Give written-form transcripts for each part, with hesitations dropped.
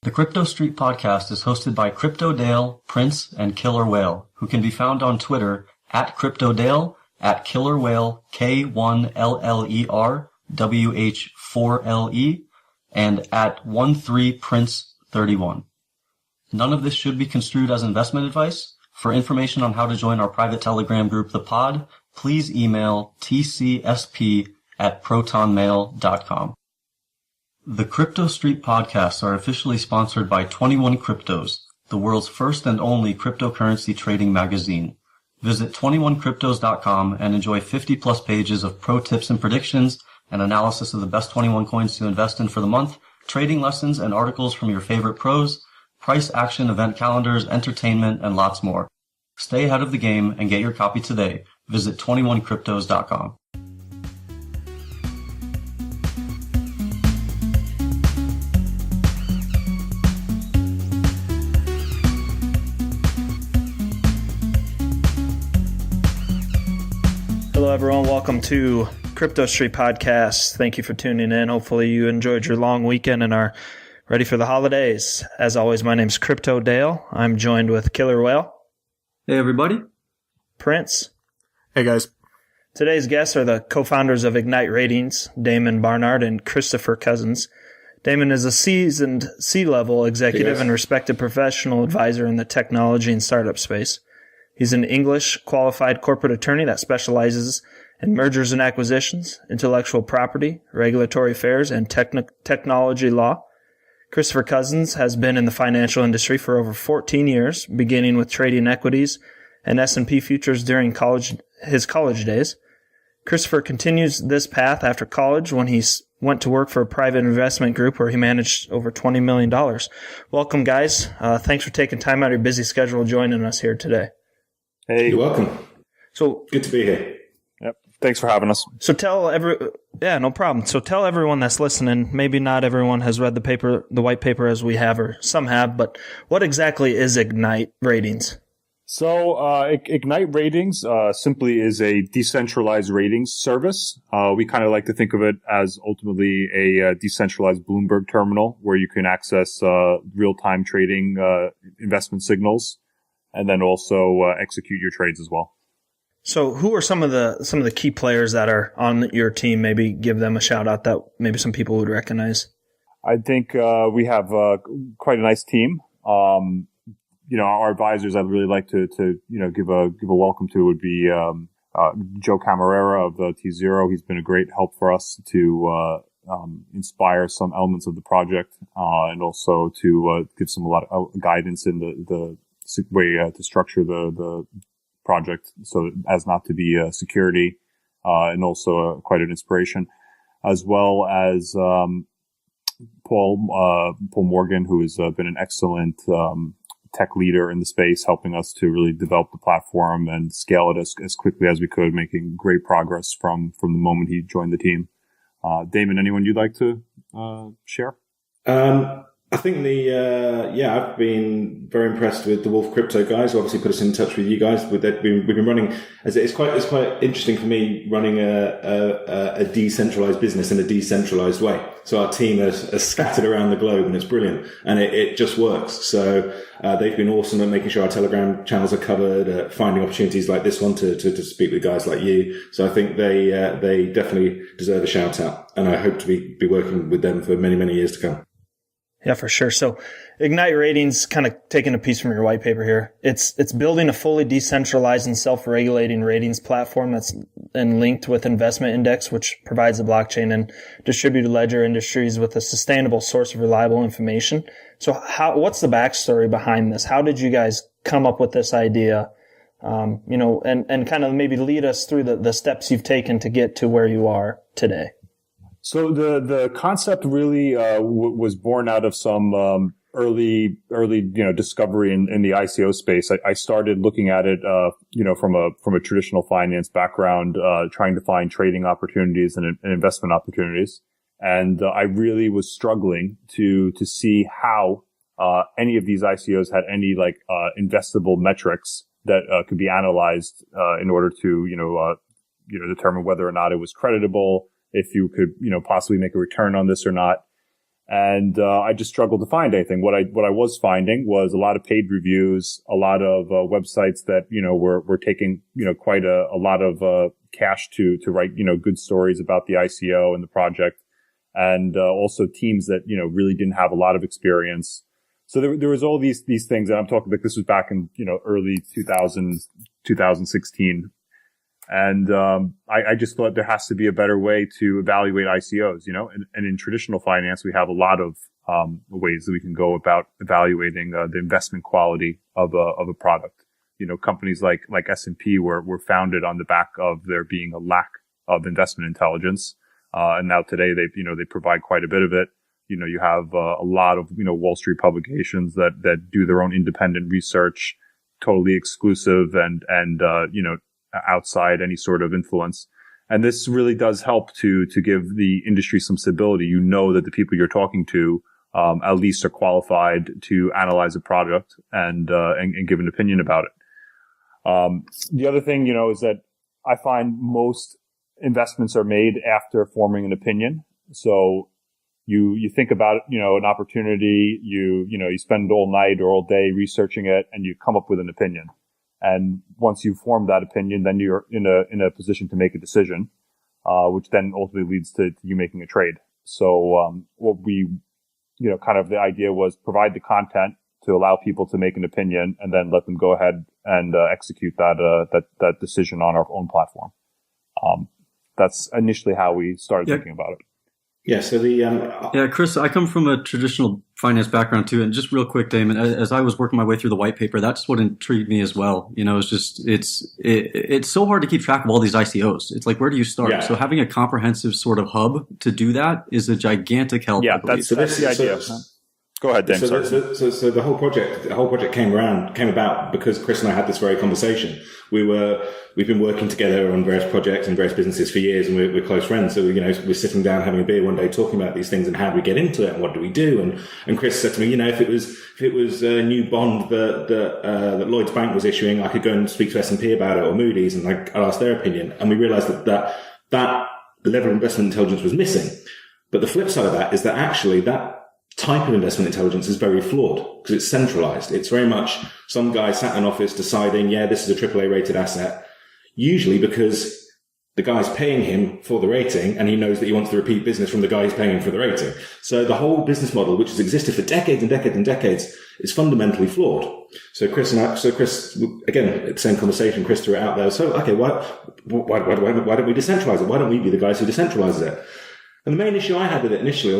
The Crypto Street podcast is hosted by Crypto Dale, Prince, and Killer Whale, who can be found on Twitter at Crypto Dale, at Killer Whale, K1LLERWH4LE, and at 13Prince31. None of this should be construed as investment advice. For information on how to join our private Telegram group, The Pod, please email tcsp@protonmail.com. The Crypto Street podcasts are officially sponsored by 21 Cryptos, the world's first and only cryptocurrency trading magazine. Visit 21cryptos.com and enjoy 50-plus pages of pro tips and predictions, an analysis of the best 21 coins to invest in for the month, trading lessons and articles from your favorite pros, price action event calendars, entertainment, and lots more. Stay ahead of the game and get your copy today. Visit 21cryptos.com. Hello, everyone. Welcome to Crypto Street Podcast. Thank you for tuning in. Hopefully you enjoyed your long weekend and are ready for the holidays. As always, my name's Crypto Dale. I'm joined with Killer Whale. Hey, everybody. Prince. Hey, guys. Today's guests are the co-founders of Ignite Ratings, Damon Barnard and Christopher Cousins. Damon is a seasoned C-level executive and respected professional advisor in the technology and startup space. He's an English qualified corporate attorney that specializes in mergers and acquisitions, intellectual property, regulatory affairs, and technology law. Christopher Cousins has been in the financial industry for over 14 years, beginning with trading equities and S&P futures during his college days. Christopher continues this path after college when he went to work for a private investment group where he managed over $20 million. Welcome, guys. Thanks for taking time out of your busy schedule joining us here today. Hey, you're welcome. So good to be here. Yep. Thanks for having us. So no problem. So tell everyone that's listening, maybe not everyone has read the white paper as we have, or some have, but what exactly is Ignite Ratings? So, Ignite Ratings, simply is a decentralized ratings service. We kind of like to think of it as ultimately a decentralized Bloomberg terminal where you can access, real-time trading, investment signals, and then also execute your trades as well. So who are some of the key players that are on your team? Maybe give them a shout out that maybe some people would recognize. I think we have quite a nice team. Our advisors I'd really like to give a welcome to would be Joe Camarera of T0. He's been a great help for us to inspire some elements of the project and also to give a lot of guidance in the way to structure the project so as not to be security, and also quite an inspiration, as well as Paul Morgan, who has been an excellent tech leader in the space, helping us to really develop the platform and scale it as quickly as we could, making great progress from the moment he joined the team. Damon, anyone you'd like to share? I think I've been very impressed with the Wolf Crypto guys, who obviously put us in touch with you guys. We've been running, it's quite interesting for me running a decentralized business in a decentralized way. So our team is scattered around the globe, and it's brilliant, and it just works. So they've been awesome at making sure our Telegram channels are covered, finding opportunities like this one to speak with guys like you. So I think they definitely deserve a shout out, and I hope to be working with them for many, many years to come. Yeah, for sure. So Ignite Ratings, kind of taking a piece from your white paper here. It's building a fully decentralized and self-regulating ratings platform that's and linked with Investment Index, which provides the blockchain and distributed ledger industries with a sustainable source of reliable information. So what's the backstory behind this? How did you guys come up with this idea? And kind of maybe lead us through the steps you've taken to get to where you are today. So the concept really was born out of some early discovery in the ICO space. I started looking at it from a traditional finance background, trying to find trading opportunities and investment opportunities, and I really was struggling to see how any of these ICOs had any investable metrics that could be analyzed in order to determine whether or not it was creditable, if you could, possibly make a return on this or not. And I just struggled to find anything. What I was finding was a lot of paid reviews, a lot of websites that were taking quite a lot of cash to write good stories about the ICO and the project, and also teams that really didn't have a lot of experience. So there was all these things, and I'm talking like this was back in early 2016. And I just thought there has to be a better way to evaluate ICOs, and in traditional finance, we have a lot of ways that we can go about evaluating the investment quality of a product. Companies like S&P were founded on the back of there being a lack of investment intelligence. And now today they provide quite a bit of it. You have a lot of Wall Street publications that do their own independent research, totally exclusive and outside any sort of influence. And this really does help to give the industry some stability. That the people you're talking to, at least are qualified to analyze a product and give an opinion about it. The other thing, is that I find most investments are made after forming an opinion. So you think about, an opportunity, you spend all night or all day researching it, and you come up with an opinion. And once you form that opinion, then you're in a position to make a decision, which then ultimately leads to you making a trade. So, what we, kind of the idea was provide the content to allow people to make an opinion and then let them go ahead and execute that decision on our own platform. That's initially how we started thinking about it. Yeah. So Chris, I come from a traditional finance background too. And just real quick, Damon, as I was working my way through the white paper, that's what intrigued me as well. It's so hard to keep track of all these ICOs. It's like, where do you start? Yeah. So having a comprehensive sort of hub to do that is a gigantic help. Yeah, that's the idea. Go ahead, Dan. So the whole project came about because Chris and I had this very conversation. We've been working together on various projects and various businesses for years, and we're close friends. So we're sitting down having a beer one day, talking about these things and how do we get into it and what do we do. And Chris said to me, if it was a new bond that Lloyd's Bank was issuing, I could go and speak to S&P about it or Moody's, and I'd ask their opinion. And we realised that level of investment intelligence was missing. But the flip side of that is that actually that type of investment intelligence is very flawed because it's centralized. It's very much some guy sat in an office deciding, this is a AAA rated asset, usually because the guy's paying him for the rating and he knows that he wants the repeat business from the guy who's paying him for the rating. So the whole business model, which has existed for decades and decades and decades, is fundamentally flawed. So Chris, again, the same conversation, Chris threw it out there. So, okay, why don't we decentralize it? Why don't we be the guys who decentralizes it? And the main issue we had with it initially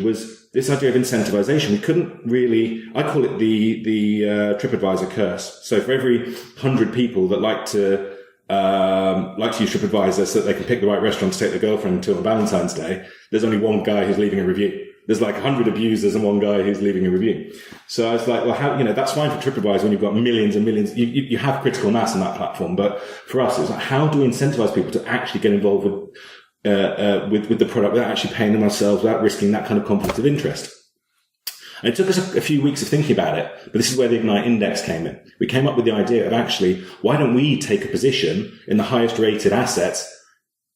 was this idea of incentivization. We couldn't really, I call it the TripAdvisor curse. So for every 100 people that like to use TripAdvisor so that they can pick the right restaurant to take their girlfriend to on Valentine's Day, there's only one guy who's leaving a review. There's like 100 abusers and one guy who's leaving a review. So I was like, well, how, that's fine for TripAdvisor when you've got millions and millions. You have critical mass on that platform. But for us, it's like, how do we incentivize people to actually get involved with the product without actually paying them ourselves, without risking that kind of conflict of interest? And it took us a few weeks of thinking about it, but this is where the Ignite Index came in. We came up with the idea of actually, why don't we take a position in the highest rated assets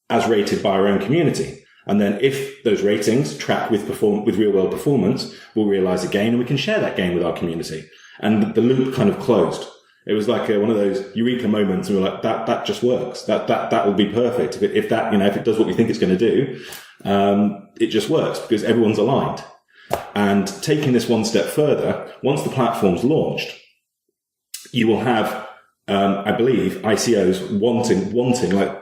as rated by our own community? And then if those ratings track with real world performance, we'll realize a gain and we can share that gain with our community. And the loop kind of closed. It was like one of those eureka moments, and we were like, that just works. That will be perfect. If it does what we think it's going to do, it just works because everyone's aligned. And taking this one step further, once the platform's launched, you will have, I believe, ICOs wanting, like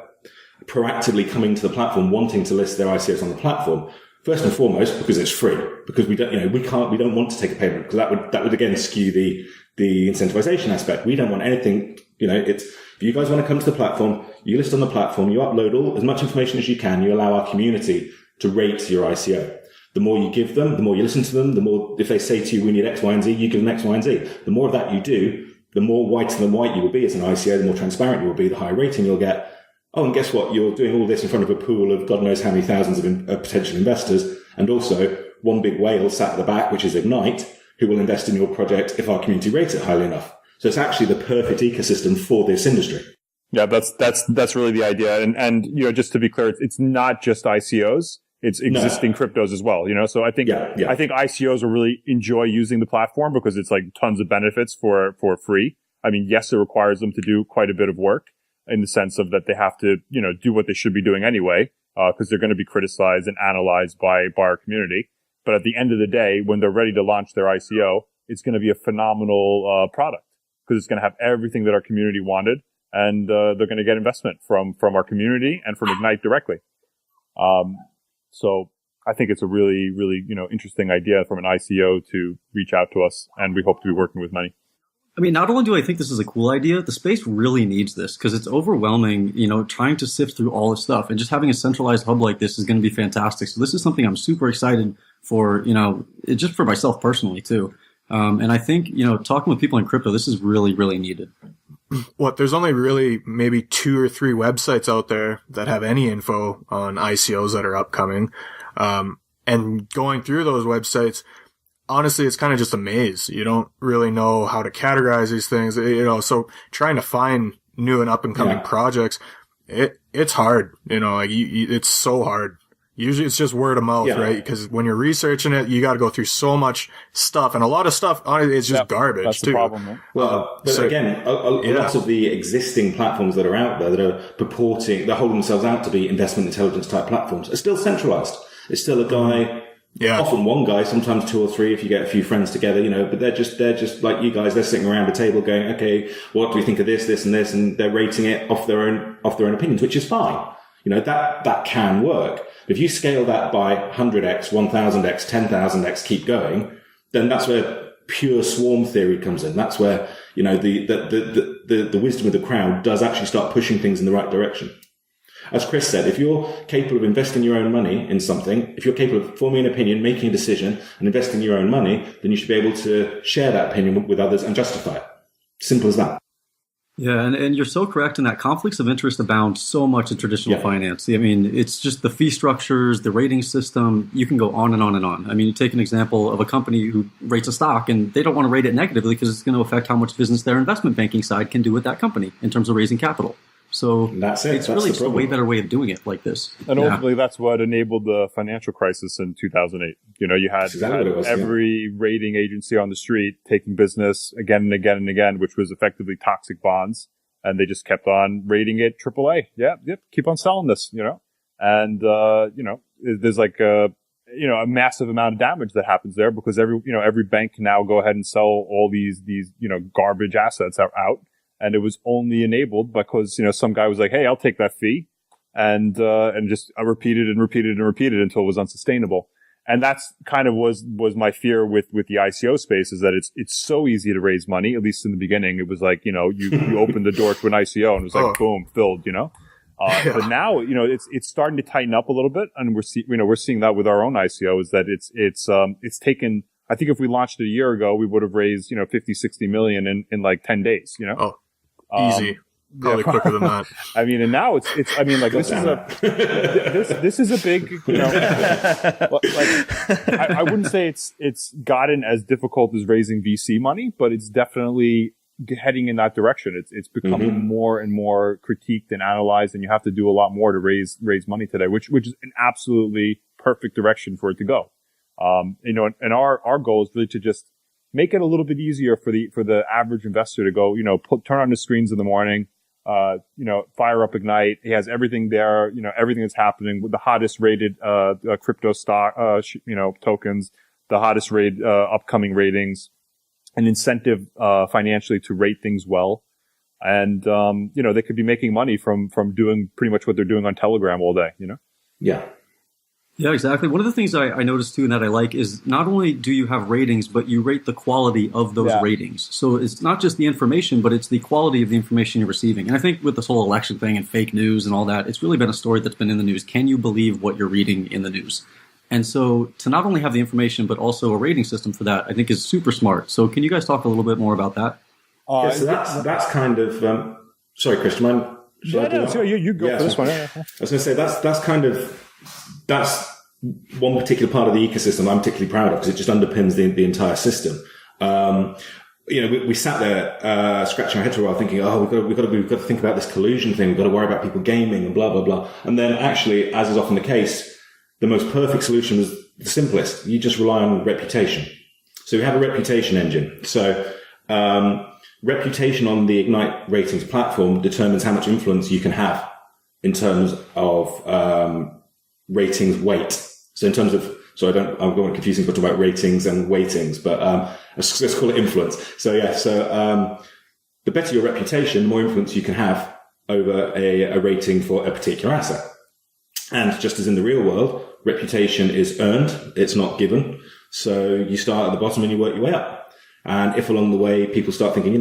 proactively coming to the platform, wanting to list their ICOs on the platform. First and foremost, because it's free, because we don't want to take a payment because that would again skew the incentivization aspect. We don't want anything, it's, if you guys want to come to the platform, you list on the platform, you upload as much information as you can, you allow our community to rate your ICO. The more you give them, the more you listen to them, the more, if they say to you, we need X, Y, and Z, you give them X, Y, and Z. The more of that you do, the more whiter than white you will be as an ICO, the more transparent you will be, the higher rating you'll get. Oh, and guess what? You're doing all this in front of a pool of God knows how many thousands of potential investors, and also one big whale sat at the back, which is Ignite, who will invest in your project if our community rates it highly enough. So it's actually the perfect ecosystem for this industry. Yeah, that's really the idea. And just to be clear, it's not just ICOs. It's existing cryptos as well, So I think I think ICOs will really enjoy using the platform because it's like tons of benefits for free. I mean, yes, it requires them to do quite a bit of work in the sense of that they have to, do what they should be doing anyway, because they're going to be criticized and analyzed by our community. But at the end of the day, when they're ready to launch their ICO, it's going to be a phenomenal product because it's going to have everything that our community wanted, and they're going to get investment from our community and from Ignite directly. So I think it's a really, really, interesting idea from an ICO to reach out to us, and we hope to be working with many. I mean, not only do I think this is a cool idea, the space really needs this because it's overwhelming, trying to sift through all this stuff, and just having a centralized hub like this is going to be fantastic. So this is something I'm super excited for, just for myself personally too. And I think, talking with people in crypto, this is really, really needed. There's only really maybe 2 or 3 websites out there that have any info on ICOs that are upcoming. And going through those websites, honestly, it's kind of just a maze. You don't really know how to categorize these things, so trying to find new and up and coming projects, it's hard, it's so hard. Usually it's just word of mouth, right? Because when you're researching it, you got to go through so much stuff, and a lot of stuff, it's just garbage that's too. The problem, right? Well, but again, a lot of the existing platforms that are out there that are they're holding themselves out to be investment intelligence type platforms are still centralized. It's still a guy, often one guy, sometimes 2 or 3 if you get a few friends together, but they're just like you guys. They're sitting around a table going, okay, what do we think of this, this, and this, and they're rating it off their own opinions, which is fine. That can work. If you scale that by 100x, 1000x, 10,000x, keep going, then that's where pure swarm theory comes in. That's where, the wisdom of the crowd does actually start pushing things in the right direction. As Chris said, if you're capable of investing your own money in something, if you're capable of forming an opinion, making a decision, and investing your own money, then you should be able to share that opinion with others and justify it. Simple as that. Yeah, and you're so correct in that conflicts of interest abound so much in traditional finance. I mean, it's just the fee structures, the rating system. You can go on and on and on. I mean, you take an example of a company who rates a stock, and they don't want to rate it negatively because it's going to affect how much business their investment banking side can do with that company in terms of raising capital. So that's it. It's really just a way better way of doing it like this. And ultimately, that's what enabled the financial crisis in 2008. You had every rating agency on the street taking business again and again and again, which was effectively toxic bonds. And they just kept on rating it AAA. Yep, keep on selling this, And, there's like a massive amount of damage that happens there because every bank can now go ahead and sell all these garbage assets out. And it was only enabled because, some guy was like, hey, I'll take that fee. And just repeated and repeated and repeated until it was unsustainable. And that's kind of was my fear with the ICO space is that it's so easy to raise money, at least in the beginning. It was like, you opened the door to an ICO and it was like, boom, filled, But now, it's starting to tighten up a little bit. And we're seeing that with our own ICO is that it's taken, I think if we launched it a year ago, we would have raised, 50, 60 million in like 10 days, Easy. Probably quicker than that. I mean, and now this is a big, I wouldn't say it's gotten as difficult as raising VC money, but it's definitely heading in that direction. It's becoming more and more critiqued and analyzed, and you have to do a lot more to raise money today, which is an absolutely perfect direction for it to go. And our goal is really to just make it a little bit easier for the average investor to go, turn on the screens in the morning, fire up Ignite. He has everything there, everything that's happening with the hottest rated, crypto stock, tokens, the hottest rated, upcoming ratings, an incentive, financially to rate things well. And, they could be making money from doing pretty much what they're doing on Telegram all day, Yeah. Yeah, exactly. One of the things I noticed too and that I like is not only do you have ratings, but you rate the quality of those ratings. So it's not just the information, but it's the quality of the information you're receiving. And I think with this whole election thing and fake news and all that, it's really been a story that's been in the news. Can you believe what you're reading in the news? And so to not only have the information, but also a rating system for that, I think is super smart. So can you guys talk a little bit more about that? So that's kind of, sorry, Chris, do you mind? You go for this one. I was going to say that's one particular part of the ecosystem I'm particularly proud of because it just underpins the entire system. We sat there scratching our heads for a while, thinking, we've got to think about this collusion thing. We've got to worry about people gaming and blah blah blah. And then, actually, as is often the case, the most perfect solution was the simplest. You just rely on reputation. So we have a reputation engine. So reputation on the Ignite ratings platform determines how much influence you can have in terms of ratings weight. So in terms of, so I don't want to confuse things, but talk about ratings and weightings, but let's call it influence. So yeah, so the better your reputation, the more influence you can have over a rating for a particular asset. And just as in the real world, reputation is earned, it's not given. So you start at the bottom and you work your way up. And if along the way people start thinking,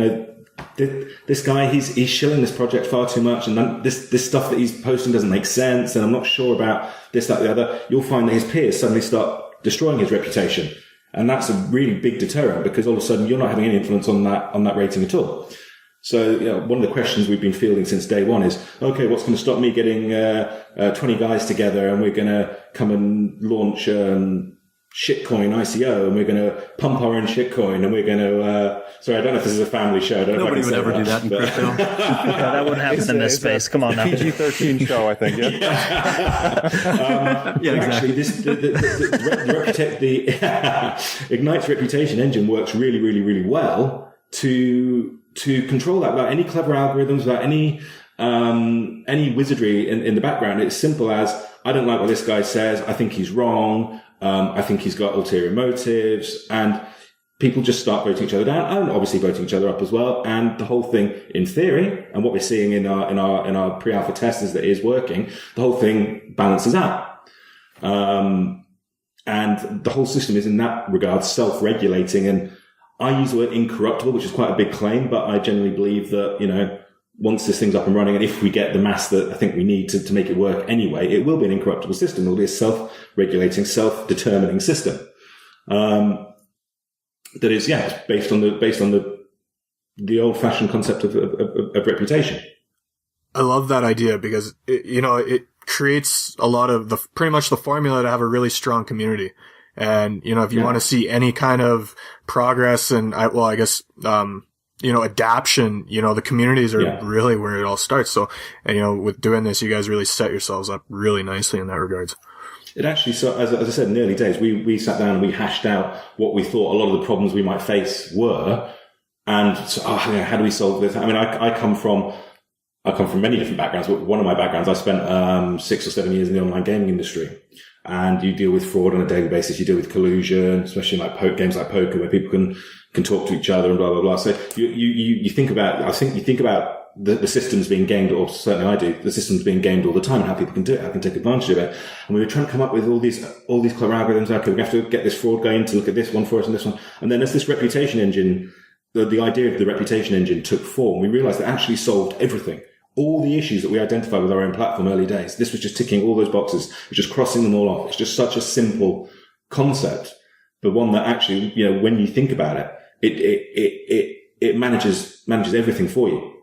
this guy, he's shilling this project far too much, and then this stuff that he's posting doesn't make sense, and I'm not sure about this, that, the other, you'll find that his peers suddenly start destroying his reputation. And that's a really big deterrent, because all of a sudden you're not having any influence on that rating at all. So, one of the questions we've been fielding since day one is, okay, what's going to stop me getting 20 guys together, and we're going to come and launch shitcoin ICO, and we're going to pump our own shitcoin, and we're going to sorry, I don't know if this is a family show. I don't Nobody would ever do that in crypto. Yeah, that wouldn't happen in this space. Come on now. PG-13 show, I think. Yeah, Yeah, exactly. Actually, the Ignite's reputation engine works really, really, really well to control that without any clever algorithms, without any wizardry in the background. It's simple as, I don't like what this guy says. I think he's wrong. I think he's got ulterior motives, and people just start voting each other down, and obviously voting each other up as well. And the whole thing, in theory, and what we're seeing in our pre-alpha test is that it is working. The whole thing balances out. And the whole system is in that regard self-regulating. And I use the word incorruptible, which is quite a big claim, but I generally believe that, once this thing's up and running, and if we get the mass that I think we need to make it work anyway, it will be an incorruptible system. It will be a self-regulating, self-determining system. That is, based on the old-fashioned concept of reputation. I love that idea, because it creates a lot of pretty much the formula to have a really strong community. And if you want to see any kind of progress and adaption, the communities are really where it all starts. So, and with doing this, you guys really set yourselves up really nicely in that regards. It actually, so as I said, in the early days, we sat down and we hashed out what we thought a lot of the problems we might face were. And so, how do we solve this? I mean, I come from many different backgrounds. One of my backgrounds, I spent 6 or 7 years in the online gaming industry. And you deal with fraud on a daily basis. You deal with collusion, especially like games like poker, where people can talk to each other and blah, blah, blah. So you think about the systems being gamed, or certainly I do, the systems being gamed all the time, and how people can do it, how they can take advantage of it. And we were trying to come up with all these clever algorithms. Okay, we have to get this fraud guy in to look at this one for us and this one. And then as this reputation engine, the idea of the reputation engine took form, we realized that it actually solved everything. All the issues that we identified with our own platform early days. This was just ticking all those boxes. It's just crossing them all off. It's just such a simple concept, but one that actually, when you think about it, it manages everything for you.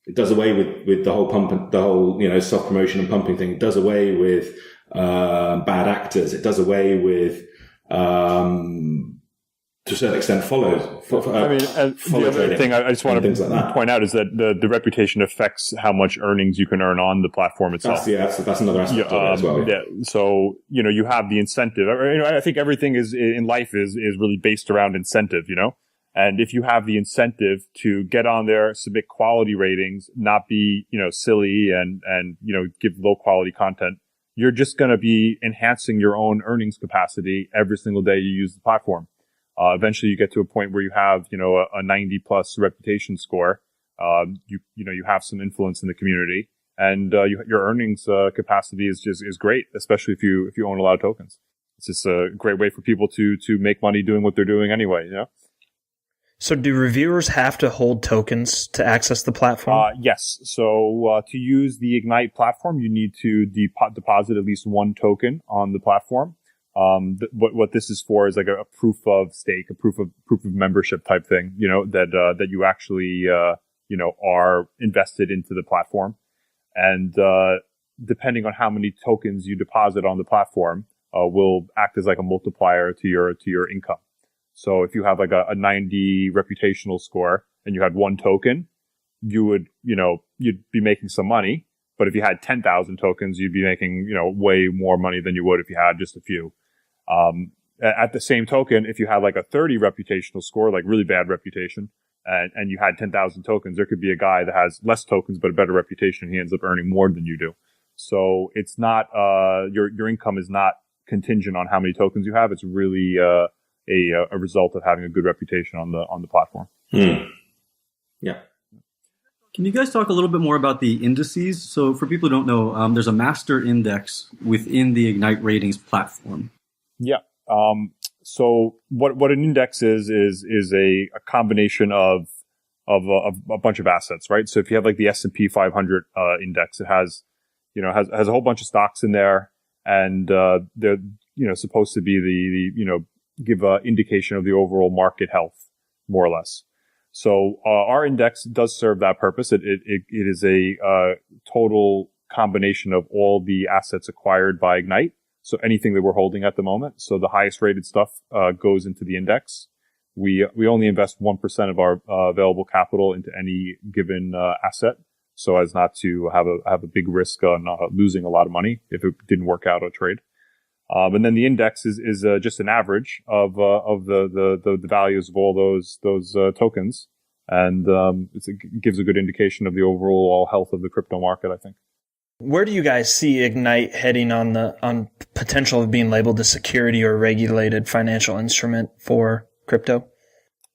It does away with the whole self-promotion and pumping thing. It does away with, bad actors. It does away with, to a certain extent, follows. The other thing I just want to point out is that the reputation affects how much earnings you can earn on the platform itself. That's another aspect of it as well. Yeah. So, you have the incentive. I think everything in life is really based around incentive, and if you have the incentive to get on there, submit quality ratings, not be, silly and, give low quality content, you're just going to be enhancing your own earnings capacity every single day you use the platform. Eventually you get to a point where you have, a 90 plus reputation score. You have some influence in the community, and, your earnings, capacity is great, especially if you own a lot of tokens. It's just a great way for people to make money doing what they're doing anyway, So do reviewers have to hold tokens to access the platform? Yes. So, to use the Ignite platform, you need to deposit at least one token on the platform. What this is for is like a proof of stake, a proof of membership type thing, that you actually, are invested into the platform. And, depending on how many tokens you deposit on the platform, will act as like a multiplier to your income. So if you have like a 90 reputational score and you had one token, you would, you'd be making some money. But if you had 10,000 tokens, you'd be making, way more money than you would if you had just a few. At the same token, if you had like a 30 reputational score, like really bad reputation, and you had 10,000 tokens, there could be a guy that has less tokens but a better reputation. He ends up earning more than you do. So it's not your income is not contingent on how many tokens you have. It's really a result of having a good reputation on the platform. Yeah. Can you guys talk a little bit more about the indices? So for people who don't know, there's a master index within the Ignite Ratings platform. Yeah. So what an index is a combination of a bunch of assets, right? So if you have like the S&P 500 index, it has a whole bunch of stocks in there, and they're supposed to be the give a indication of the overall market health, more or less. So our index does serve that purpose. It is a total combination of all the assets acquired by Ignite. So anything that we're holding at the moment. So the highest rated stuff goes into the index. We only invest 1% of our available capital into any given asset, so as not to have a big risk on losing a lot of money if it didn't work out a trade. And then the index is just an average of the values of all those tokens, and it gives a good indication of the overall health of the crypto market, I think. Where do you guys see Ignite heading on potential of being labeled a security or regulated financial instrument for crypto?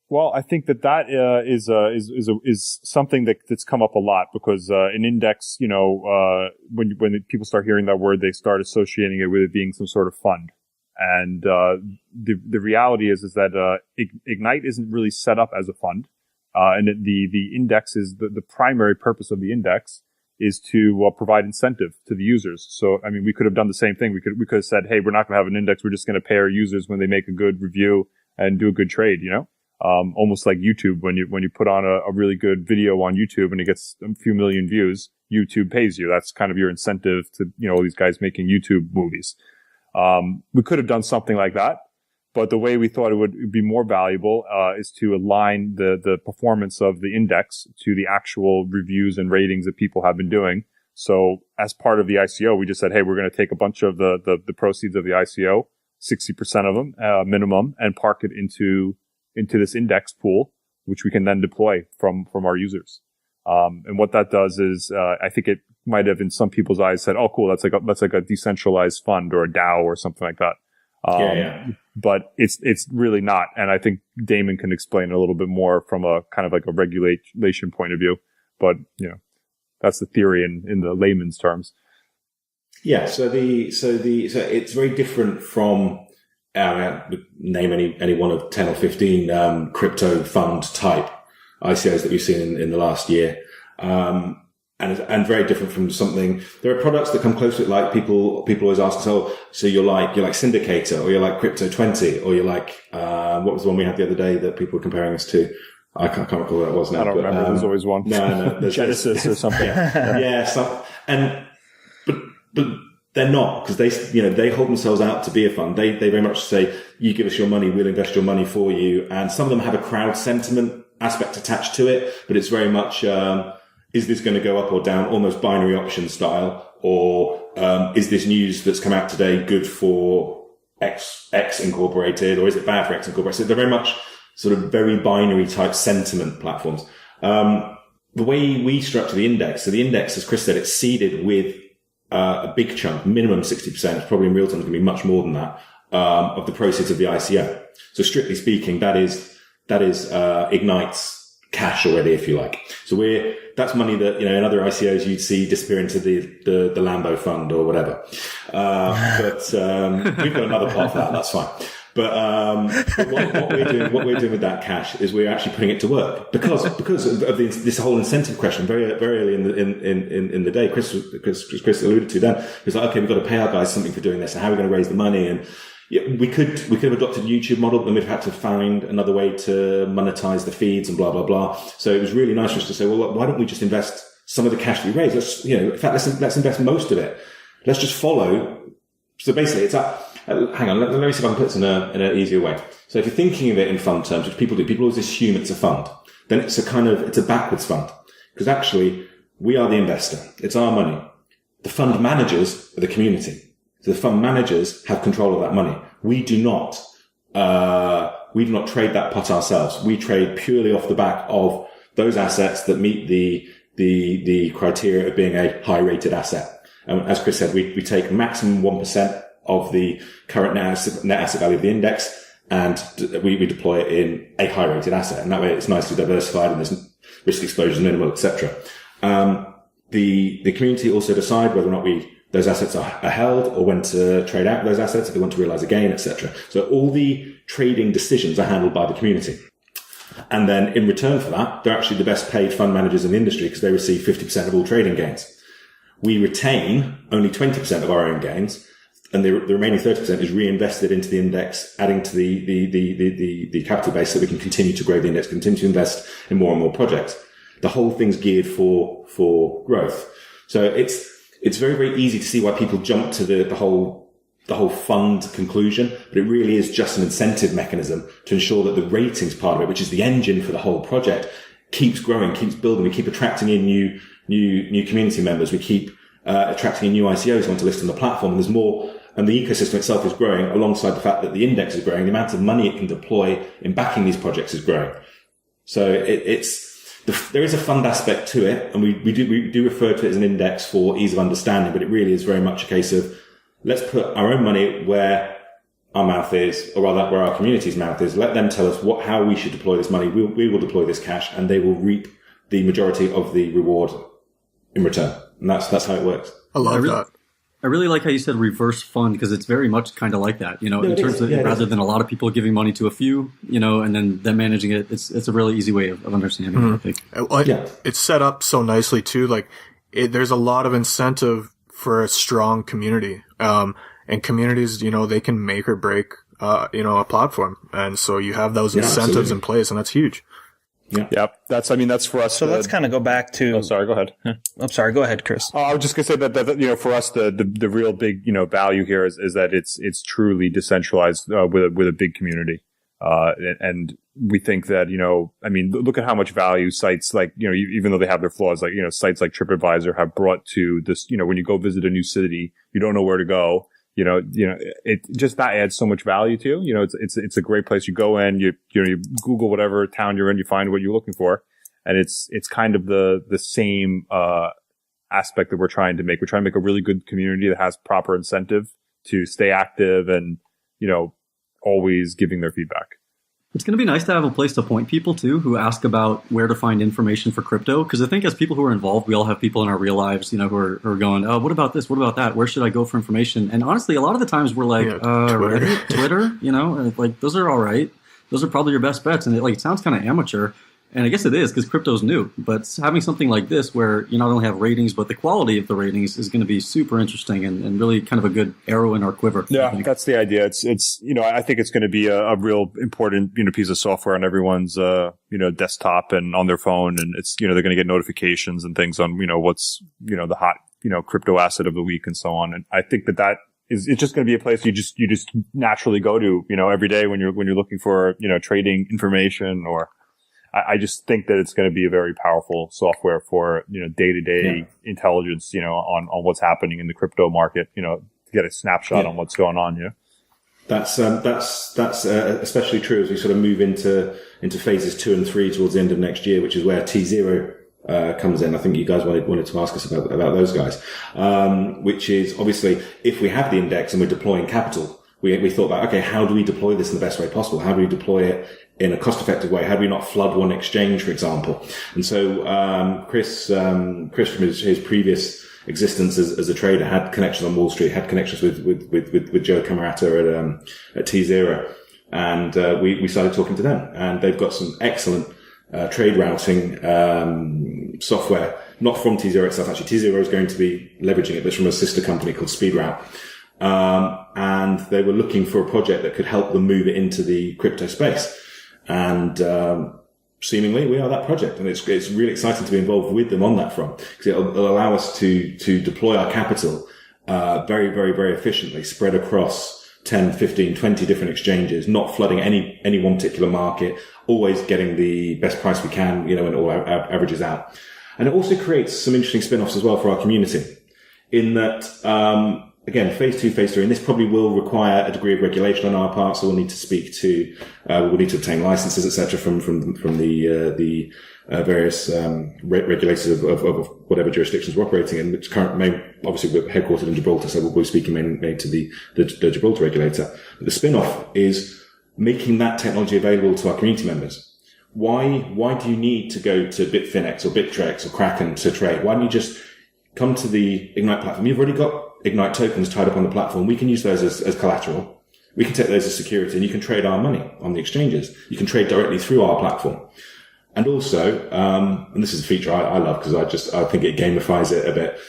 Well, I think that is something that's come up a lot, because an index, when people start hearing that word, they start associating it with it being some sort of fund. And the reality is that Ignite isn't really set up as a fund, and the index is the primary purpose of the index is to provide incentive to the users. So, I mean, we could have done the same thing. We could have said, hey, we're not going to have an index. We're just going to pay our users when they make a good review and do a good trade, almost like YouTube. When you put on a really good video on YouTube and it gets a few million views, YouTube pays you. That's kind of your incentive to, all these guys making YouTube movies. We could have done something like that. But the way we thought it would be more valuable is to align the performance of the index to the actual reviews and ratings that people have been doing. So as part of the ICO, we just said, hey, we're going to take a bunch of the proceeds of the ICO, 60% of them minimum, and park it into this index pool, which we can then deploy from our users. And what that does is, I think it might have in some people's eyes said, oh, cool, that's like a decentralized fund or a DAO or something like that. But it's really not. And I think Damon can explain a little bit more from a kind of like a regulation point of view. But, that's the theory in the layman's terms. Yeah. So it's very different from, name any one of 10 or 15, crypto fund type ICOs that we've seen in the last year. And very different from something. There are products that come close to it, like people always ask us, oh, so you're like Syndicator, or you're like Crypto 20, or you're like, what was the one we had the other day that people were comparing us to? I can't recall what it was now. I don't remember. There's always one. No. Genesis or something. But they're not, because they hold themselves out to be a fund. They very much say, you give us your money, we'll invest your money for you. And some of them have a crowd sentiment aspect attached to it, but it's very much, is this going to go up or down, almost binary option style? Or is this news that's come out today good for X Incorporated, or is it bad for X Incorporated? So they're very much sort of very binary type sentiment platforms. The way we structure the index, so the index, as Chris said, it's seeded with a big chunk, minimum 60%, it's probably in real terms going to be much more than that, of the proceeds of the ICO. So strictly speaking, that is Ignite's cash already, if you like. So that's money that, in other ICOs you'd see disappear into the Lambo fund or whatever. But we've got another part for that. That's fine. But what we're doing with that cash is we're actually putting it to work because of this whole incentive question. Very early in the day, Chris alluded to then. He was like, okay, we've got to pay our guys something for doing this, and how are we going to raise the money? And yeah, we could have adopted a YouTube model, then we'd have had to find another way to monetize the feeds and blah, blah, blah. So it was really nice for us to say, well, why don't we just invest some of the cash we raise? Let's invest most of it. Let's just follow. So basically it's hang on, let me see if I can put this in an easier way. So if you're thinking of it in fund terms, which people do, people always assume it's a fund. Then it's a backwards fund. Because actually, We are the investor. It's our money. The fund managers are the community. So the fund managers have control of that money. We do not trade that pot ourselves. We trade purely off the back of those assets that meet the criteria of being a high rated asset. And as Chris said, we take maximum 1% of the current net asset value of the index, and we deploy it in a high rated asset. And that way it's nicely diversified and there's risk exposure is minimal, etc. The community also decide whether or not those assets are held, or when to trade out those assets if they want to realize a gain, etc. So all the trading decisions are handled by the community. And then in return for that, they're actually the best paid fund managers in the industry because they receive 50% of all trading gains. We retain only 20% of our own gains, and the remaining 30% is reinvested into the index, adding to the capital base so we can continue to grow the index, continue to invest in more and more projects. The whole thing's geared for growth. So it's very, very easy to see why people jump to the whole fund conclusion, but it really is just an incentive mechanism to ensure that the ratings part of it, which is the engine for the whole project, keeps growing, keeps building. We keep attracting in new community members. We keep attracting in new ICOs who want to list on the platform. And there's more, and the ecosystem itself is growing alongside the fact that the index is growing. The amount of money it can deploy in backing these projects is growing. So there is a fund aspect to it, and we do refer to it as an index for ease of understanding, but it really is very much a case of let's put our own money where our mouth is, or rather where our community's mouth is. Let them tell us how we should deploy this money. We will deploy this cash, and they will reap the majority of the reward in return. And that's how it works. I love that. I really like how you said reverse fund, because it's very much kind of like that, in terms of rather than a lot of people giving money to a few, and then them managing it. It's a really easy way of understanding it, I think. It's set up so nicely too. Like there's a lot of incentive for a strong community. And communities, they can make or break, a platform. And so you have those incentives in place, and that's huge. Yeah. That's for us. So let's kind of go back to. Oh, sorry. Go ahead. I'm sorry. Go ahead, Chris. I was just gonna say that for us, the real big, value here is that it's truly decentralized, with a big community. And we think that, look at how much value sites like, even though they have their flaws, like, sites like TripAdvisor have brought to this, when you go visit a new city, you don't know where to go. It just, that adds so much value to you. It's a great place. You go in, you Google whatever town you're in, you find what you're looking for. And it's kind of the same, aspect that we're trying to make. We're trying to make a really good community that has proper incentive to stay active and, always giving their feedback. It's going to be nice to have a place to point people to who ask about where to find information for crypto. Because I think as people who are involved, we all have people in our real lives, who are going, oh, what about this? What about that? Where should I go for information? And honestly, a lot of the times we're like, Reddit, Twitter, like those are all right. Those are probably your best bets. And it sounds kind of amateur. And I guess it is because crypto's new. But having something like this where you not only have ratings, but the quality of the ratings is going to be super interesting and really kind of a good arrow in our quiver. Yeah, that's the idea. It's I think it's going to be a real important, piece of software on everyone's, desktop and on their phone. And it's, they're going to get notifications and things on, what's, the hot, crypto asset of the week and so on. And I think that it's just going to be a place you just naturally go to, every day when you're looking for, trading information or, I just think that it's going to be a very powerful software for, day-to-day intelligence, on what's happening in the crypto market, to get a snapshot on what's going on. Yeah. That's especially true as we sort of move into phases 2 and 3 towards the end of next year, which is where T0 comes in. I think you guys wanted to ask us about those guys, which is obviously if we have the index and we're deploying capital, we thought about, okay, how do we deploy this in the best way possible? How do we deploy it in a cost-effective way? How do we not flood one exchange, for example? And so Chris from his previous existence as a trader had connections on Wall Street, had connections with Joe Camerata at T0, and we started talking to them, and they've got some excellent trade routing software, not from T0 itself. Actually, T0 is going to be leveraging it, but it's from a sister company called SpeedRoute. And they were looking for a project that could help them move it into the crypto space. And seemingly we are that project, and it's really exciting to be involved with them on that front, because it'll allow us to deploy our capital very, very, very efficiently, spread across 10, 15, 20 different exchanges, not flooding any one particular market, always getting the best price we can, when it all averages out. And it also creates some interesting spin-offs as well for our community in that, again, phase 2, phase 3, and this probably will require a degree of regulation on our part. So we'll need to speak to, we'll need to obtain licenses, etc., from the various regulators of whatever jurisdictions we're operating in, which obviously we're headquartered in Gibraltar, so we'll be speaking mainly to the Gibraltar regulator. But the spin-off is making that technology available to our community members. Why do you need to go to Bitfinex or Bittrex or Kraken to trade? Why don't you just come to the Ignite platform? You've already got Ignite tokens tied up on the platform. We can use those as collateral. We can take those as security, and you can trade our money on the exchanges. You can trade directly through our platform. And also, and this is a feature I love because I think it gamifies it a bit.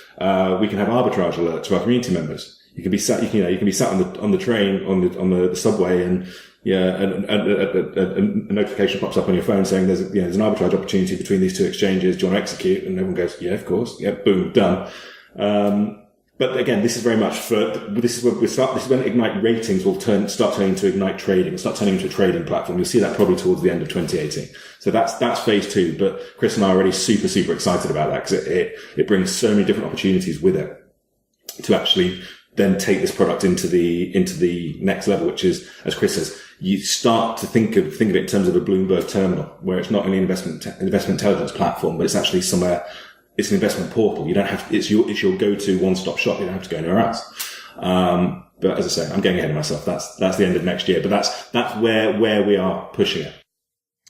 We can have arbitrage alerts to our community members. You can be sat on the train, on the subway, and a notification pops up on your phone saying there's an arbitrage opportunity between these two exchanges. Do you want to execute? And everyone goes, yeah, of course. Yeah, boom, done. But again, this is very much this is when Ignite ratings will start turning into Ignite trading, start turning into a trading platform. You'll see that probably towards the end of 2018. So that's phase 2. But Chris and I are already super, super excited about that because it brings so many different opportunities with it to actually then take this product into the next level, which is, as Chris says, you start to think of it in terms of a Bloomberg terminal, where it's not only an investment intelligence platform, but it's actually somewhere. It's an investment portal. You don't have to, it's your go-to one-stop shop. You don't have to go anywhere else. But as I say, I'm getting ahead of myself. That's the end of next year, but that's where we are pushing it.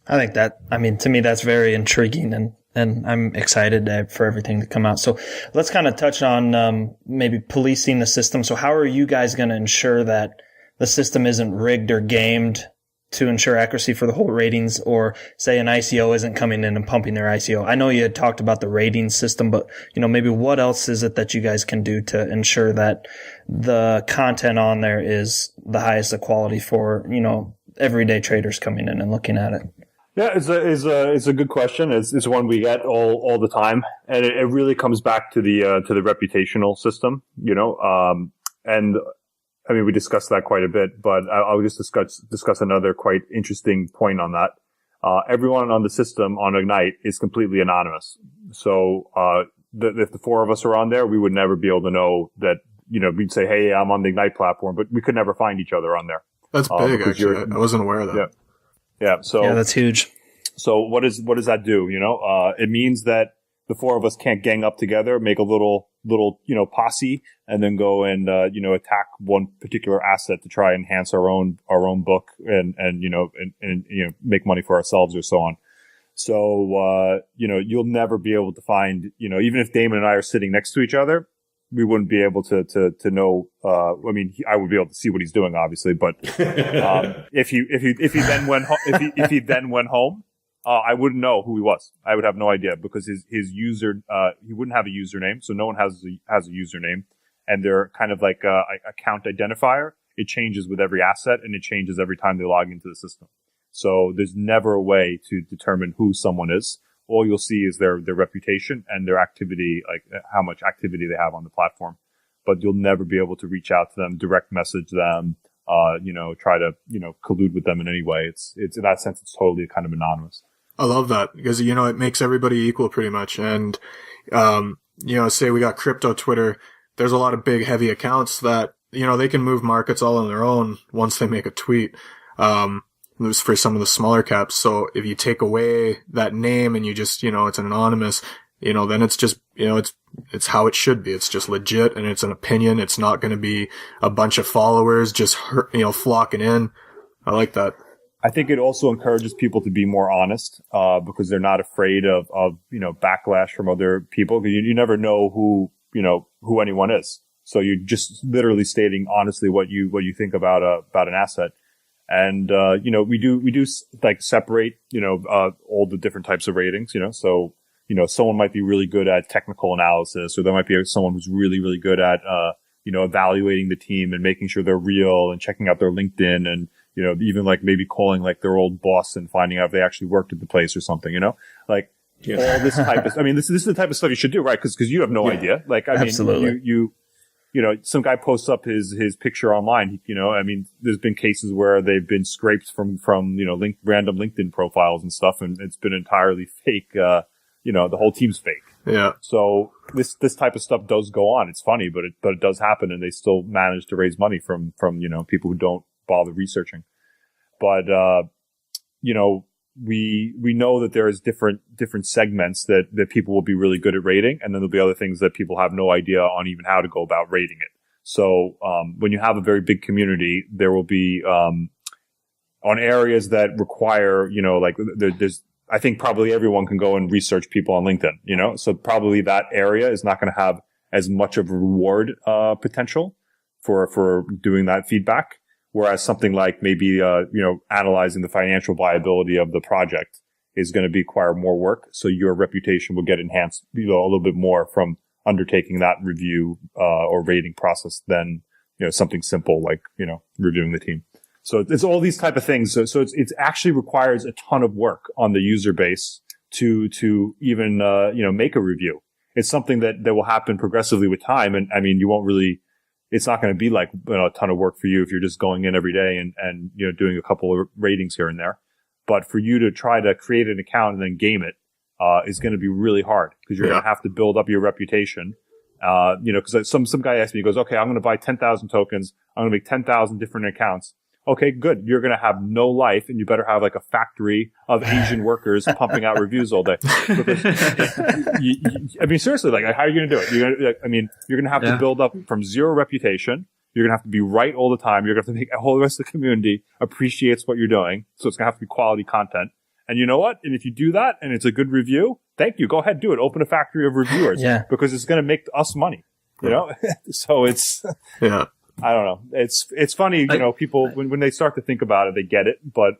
I think to me, that's very intriguing and I'm excited for everything to come out. So let's kind of touch on, maybe policing the system. So how are you guys going to ensure that the system isn't rigged or gamed to ensure accuracy for the whole ratings, or say an ICO isn't coming in and pumping their ICO? I know you had talked about the rating system, but maybe what else is it that you guys can do to ensure that the content on there is the highest of quality for, everyday traders coming in and looking at it? Yeah, it's a good question. It's one we get all the time, and it really comes back to the reputational system, and I mean, we discussed that quite a bit, but I'll just discuss another quite interesting point on that. Everyone on the system on Ignite is completely anonymous. So, if the 4 of us are on there, we would never be able to know that, we'd say, hey, I'm on the Ignite platform, but we could never find each other on there. That's big, actually. I wasn't aware of that. Yeah. So, yeah, that's huge. So what does that do? It means that the 4 of us can't gang up together, make a little, posse, and then go and, attack one particular asset to try and enhance our own book and make money for ourselves or so on. So, you'll never be able to find, even if Damon and I are sitting next to each other, we wouldn't be able to know, I would be able to see what he's doing, obviously, but, if he then went home, I wouldn't know who he was. I would have no idea because his user, he wouldn't have a username. So no one has a username, and they're kind of like a account identifier. It changes with every asset, and it changes every time they log into the system. So there's never a way to determine who someone is. All you'll see is their reputation and their activity, like how much activity they have on the platform. But you'll never be able to reach out to them, direct message them, try to, collude with them in any way. It's in that sense, it's totally kind of anonymous. I love that because, it makes everybody equal pretty much. And, say we got crypto Twitter, there's a lot of big, heavy accounts that, they can move markets all on their own once they make a tweet. There's for some of the smaller caps. So if you take away that name and you just, it's anonymous, then it's just, it's how it should be. It's just legit and it's an opinion. It's not going to be a bunch of followers just, flocking in. I like that. I think it also encourages people to be more honest, because they're not afraid of backlash from other people. Because you never know who anyone is. So you're just literally stating honestly what you think about an asset. And, we do like separate, all the different types of ratings, so, someone might be really good at technical analysis, or there might be someone who's really, really good at, evaluating the team and making sure they're real and checking out their LinkedIn and, even like maybe calling like their old boss and finding out if they actually worked at the place or something, like all this type of, this is the type of stuff you should do, right? Cause you have no idea. Like, Absolutely. Some guy posts up his picture online, there's been cases where they've been scraped from random LinkedIn profiles and stuff, and it's been entirely fake, the whole team's fake. Yeah. So this type of stuff does go on. It's funny, but it does happen, and they still manage to raise money from people who don't bother researching. But we know that there is different segments that people will be really good at rating, and then there'll be other things that people have no idea on even how to go about rating it. So when you have a very big community, there will be on areas that require, there's I think probably everyone can go and research people on LinkedIn, so probably that area is not going to have as much of a reward potential for doing that feedback. Whereas something like maybe, analyzing the financial viability of the project is going to require more work. So your reputation will get enhanced, a little bit more from undertaking that review, or rating process than, something simple like, reviewing the team. So it's all these type of things. So it actually requires a ton of work on the user base to even, make a review. It's something that will happen progressively with time. And I mean, it's not going to be like a ton of work for you if you're just going in every day and doing a couple of ratings here and there. But for you to try to create an account and then game it, is going to be really hard because you're going to have to build up your reputation. Because some guy asked me, he goes, okay, I'm going to buy 10,000 tokens. I'm going to make 10,000 different accounts. Okay, good. You're going to have no life, and you better have like a factory of Asian workers pumping out reviews all day. Because seriously, like, how are you going to do it? You're going to have to build up from zero reputation. You're going to have to be right all the time. You're going to have to make the whole rest of the community appreciates what you're doing. So it's going to have to be quality content. And you know what? And if you do that and it's a good review, thank you. Go ahead, do it. Open a factory of reviewers because it's going to make us money, So it's, I don't know. It's funny, people, when they start to think about it, they get it. But,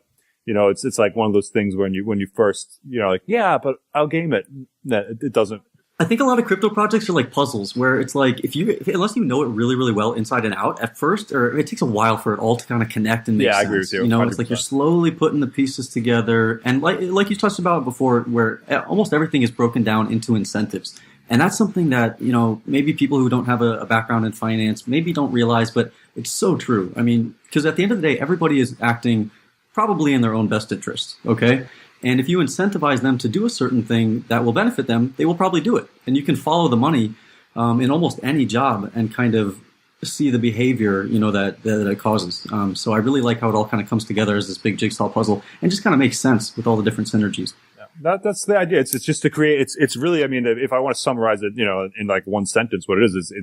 it's like one of those things when you first, but I'll game it. No, it doesn't. I think a lot of crypto projects are like puzzles where it's like, unless you know it really, really well inside and out at first, or it takes a while for it all to kind of connect and make sense. I agree with you. 100%. It's like you're slowly putting the pieces together. And like you touched about before, where almost everything is broken down into incentives. And that's something that, maybe people who don't have a background in finance maybe don't realize, but it's so true. I mean, because at the end of the day, everybody is acting probably in their own best interest, okay? And if you incentivize them to do a certain thing that will benefit them, they will probably do it. And you can follow the money in almost any job and kind of see the behavior, that it causes. So I really like how it all kind of comes together as this big jigsaw puzzle and just kind of makes sense with all the different synergies. That's the idea. It's just to create. It's really. I mean, if I want to summarize it, in like one sentence, what it is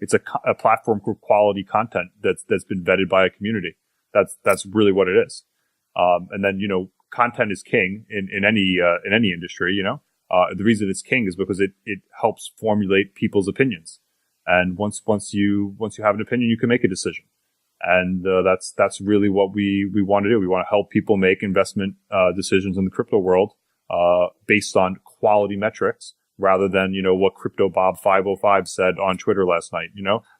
it's a platform for quality content that's been vetted by a community. That's really what it is. And then content is king in any industry. The reason it's king is because it helps formulate people's opinions. And once you have an opinion, you can make a decision. And that's really what we want to do. We want to help people make investment decisions in the crypto world. Based on quality metrics rather than, what Crypto Bob 505 said on Twitter last night,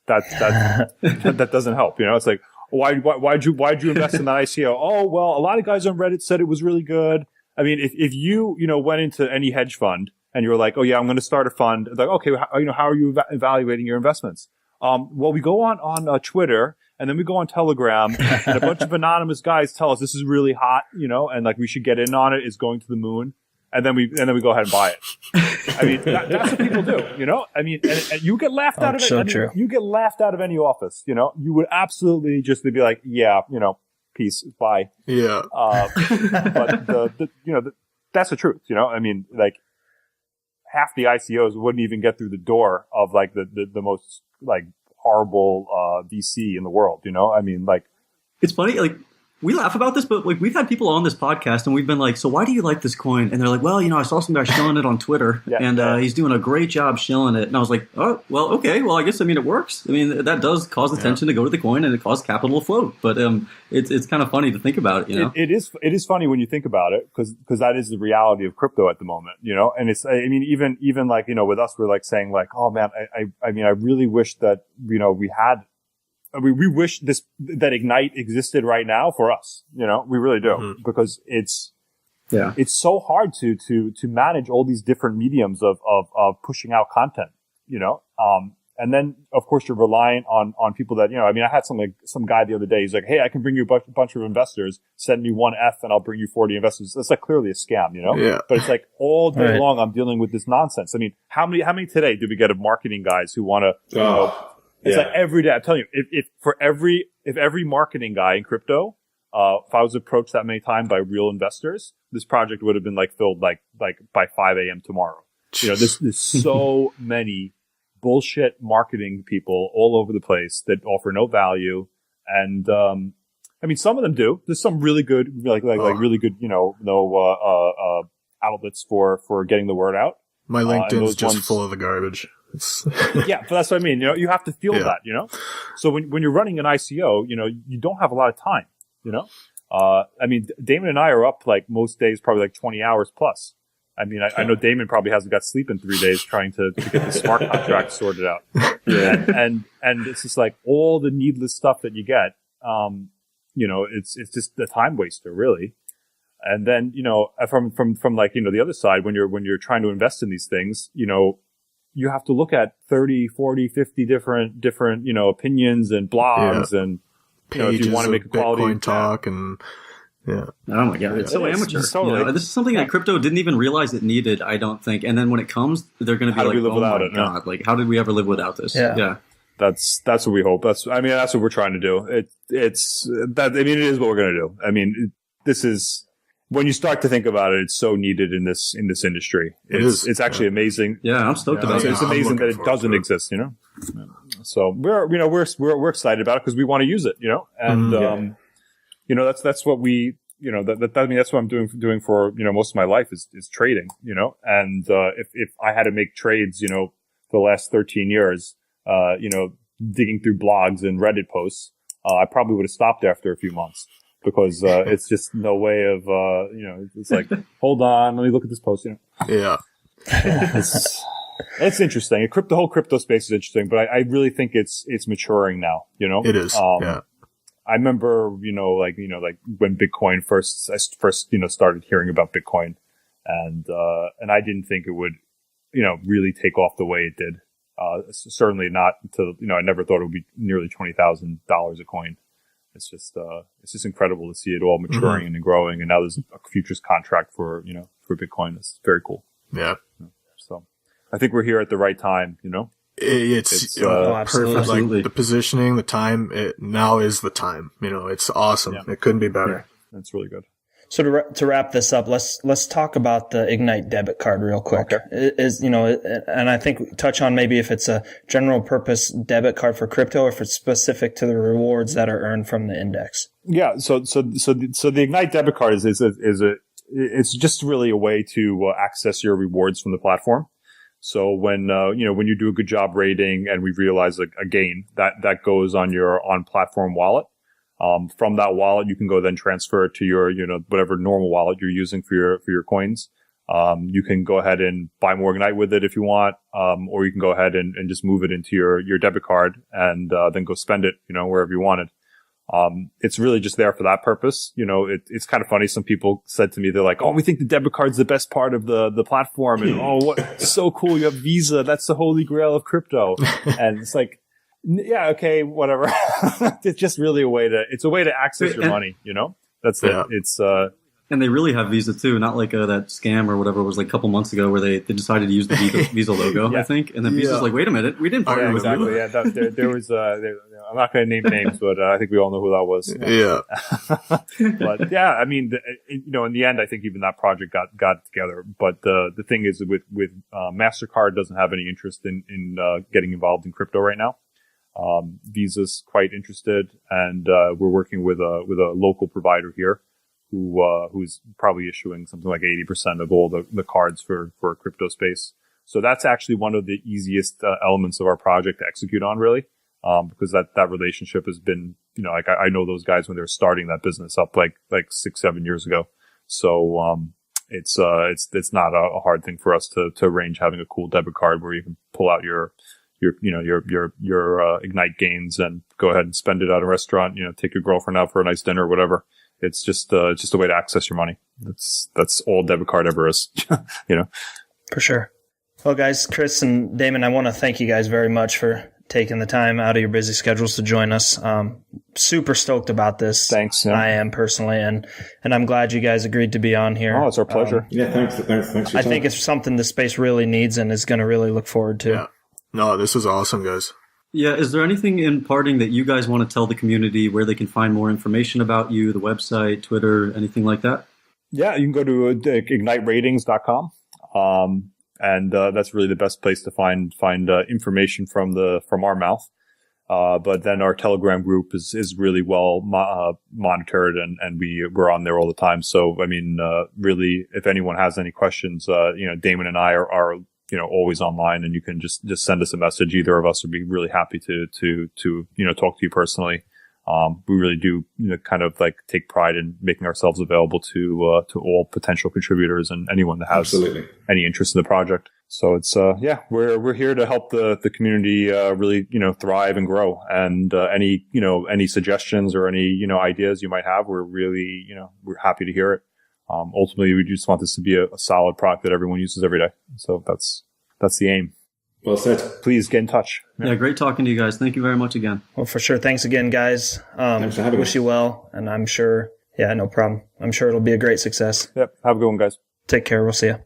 that doesn't help. It's like, why'd you invest in that ICO? Oh, well, a lot of guys on Reddit said it was really good. I mean, if you, went into any hedge fund and you were like, oh yeah, I'm going to start a fund. Like, okay, how are you evaluating your investments? Well, we go on Twitter and then we go on Telegram and a bunch of anonymous guys tell us this is really hot, and like we should get in on it. It's going to the moon. And then we go ahead and buy it. I mean, that's what people do, I mean, and you get laughed out of it. So true. You get laughed out of any office, you would absolutely just be like, yeah, peace, bye. Yeah. But that's the truth, I mean, like half the ICOs wouldn't even get through the door of like the most like horrible VC in the world, I mean, like it's funny, like we laugh about this, but like we've had people on this podcast and we've been like, so why do you like this coin? And they're like, well, I saw some guy shilling it on Twitter he's doing a great job shilling it. And I was like, oh, well, okay. Well, I guess, it works. I mean, that does cause attention to go to the coin and it causes capital to float. But it's kind of funny to think about it, It is funny when you think about it because that is the reality of crypto at the moment, and it's, I mean, even like, with us, we're like saying like, oh man, I mean, I really wish that, we had, we wish that Ignite existed right now for us. We really do because it's so hard to manage all these different mediums of pushing out content, And then, of course, you're reliant on people that, I had some guy the other day. He's like, hey, I can bring you a bunch of investors. Send me one F and I'll bring you 40 investors. That's like clearly a scam, Yeah. But it's like all day long I'm dealing with this nonsense. I mean, how many today do we get of marketing guys who want to, it's like every day. I'm telling you, if every marketing guy in crypto, if I was approached that many times by real investors, this project would have been filled by 5 a.m. tomorrow. There's so many bullshit marketing people all over the place that offer no value. And, some of them do. There's some really good, really good, outlets for getting the word out. My LinkedIn's just full of the garbage. Yeah, but that's what I mean. You have to feel that, So when you're running an ICO, you don't have a lot of time, Damon and I are up most days, probably 20 hours plus. I know Damon probably hasn't got sleep in 3 days trying to get the smart contract sorted out. Yeah. And it's just all the needless stuff that you get. It's just a time waster, really. And then, from the other side, when you're trying to invest in these things, you have to look at 30, 40, 50 different, opinions and blogs and, pages if you want to make a quality Bitcoin talk and, yeah. Oh my God. It's so amateur. Totally. This is something that crypto didn't even realize it needed, I don't think. And then when it comes, they're going to be oh my God, how did we ever live without this? Yeah. That's what we hope. That's what we're trying to do. It is what we're going to do. This is, when you start to think about it, it's so needed in this industry. It's actually amazing. Yeah, I'm stoked about it. It's amazing that it doesn't exist, So we're excited about it because we want to use it, and that's what we, that's what I'm doing for most of my life is trading, and if I had to make trades, for the last 13 years, digging through blogs and Reddit posts, I probably would have stopped after a few months. Because it's just no way of it's hold on, let me look at this post. Yeah, it's interesting. The whole crypto space is interesting, but I really think it's maturing now. It is. Yeah, I remember when Bitcoin first started hearing about Bitcoin, and I didn't think it would really take off the way it did. Certainly not until I never thought it would be nearly $20,000 a coin. It's just incredible to see it all maturing and growing. And now there's a futures contract for Bitcoin. It's very cool. Yeah. So I think we're here at the right time, It's perfect. Absolutely. The positioning, the time, now is the time. It's awesome. Yeah. It couldn't be better. Yeah. That's really good. So to wrap this up, let's talk about the Ignite debit card real quick. Okay. And I think touch on maybe if it's a general purpose debit card for crypto or if it's specific to the rewards that are earned from the index. Yeah. So the Ignite debit card is it's just really a way to access your rewards from the platform. So when you do a good job rating and we realize a gain that goes on your on platform wallet. From that wallet, you can go then transfer it to your, whatever normal wallet you're using for your coins. You can go ahead and buy more Ignite with it if you want. Or you can go ahead and just move it into your debit card and, then go spend it, wherever you want it. It's really just there for that purpose. It's kind of funny. Some people said to me, they're like, oh, we think the debit card's the best part of the platform. And, oh, what so cool. You have Visa. That's the holy grail of crypto. And it's like, yeah, okay, whatever. It's just really it's a way to access your money, That's it. It's, and they really have Visa too, not like that scam or whatever it was a couple months ago where they decided to use the Visa logo, I think. And then Visa's like, wait a minute, we didn't partner with you. Yeah, there was, I'm not going to name names, but I think we all know who that was. Yeah. But yeah, in the end, I think even that project got together. But the thing is with MasterCard doesn't have any interest in getting involved in crypto right now. Visa's quite interested, and we're working with a local provider here who's probably issuing something like 80% of all the cards for crypto space. So that's actually one of the easiest elements of our project to execute on, really, because that relationship has been, I know those guys when they were starting that business up like 6-7 years ago. So it's not a hard thing for us to arrange having a cool debit card where you can pull out your Ignite gains and go ahead and spend it at a restaurant, take your girlfriend out for a nice dinner or whatever. It's just a way to access your money. That's all debit card ever is, For sure. Well, guys, Chris and Damon, I want to thank you guys very much for taking the time out of your busy schedules to join us. Super stoked about this. Thanks. Yeah. I am personally, and I'm glad you guys agreed to be on here. Oh, it's our pleasure. Yeah, thanks for your time. I think it's something the space really needs and is going to really look forward to. Yeah. No, this is awesome, guys. Yeah, is there anything in parting that you guys want to tell the community where they can find more information about you, the website, Twitter, anything like that? Yeah, you can go to igniteratings.com. And that's really the best place to find information from our mouth. But then our Telegram group is really well monitored, and we're on there all the time. So I mean, really, if anyone has any questions, Damon and I are always online, and you can just send us a message. Either of us would be really happy to talk to you personally. We really do kind of like take pride in making ourselves available to all potential contributors and anyone that has any interest in the project. So it's we're here to help the community really thrive and grow. And any suggestions or any ideas you might have, we're really we're happy to hear it. Ultimately, we just want this to be a solid product that everyone uses every day. So that's the aim. Well said. Please get in touch. Yeah, great talking to you guys. Thank you very much again. Well, for sure. Thanks again, guys. Thanks for having wish us. you well, and I'm sure, no problem. I'm sure it'll be a great success. Yep. Have a good one, guys. Take care. We'll see you.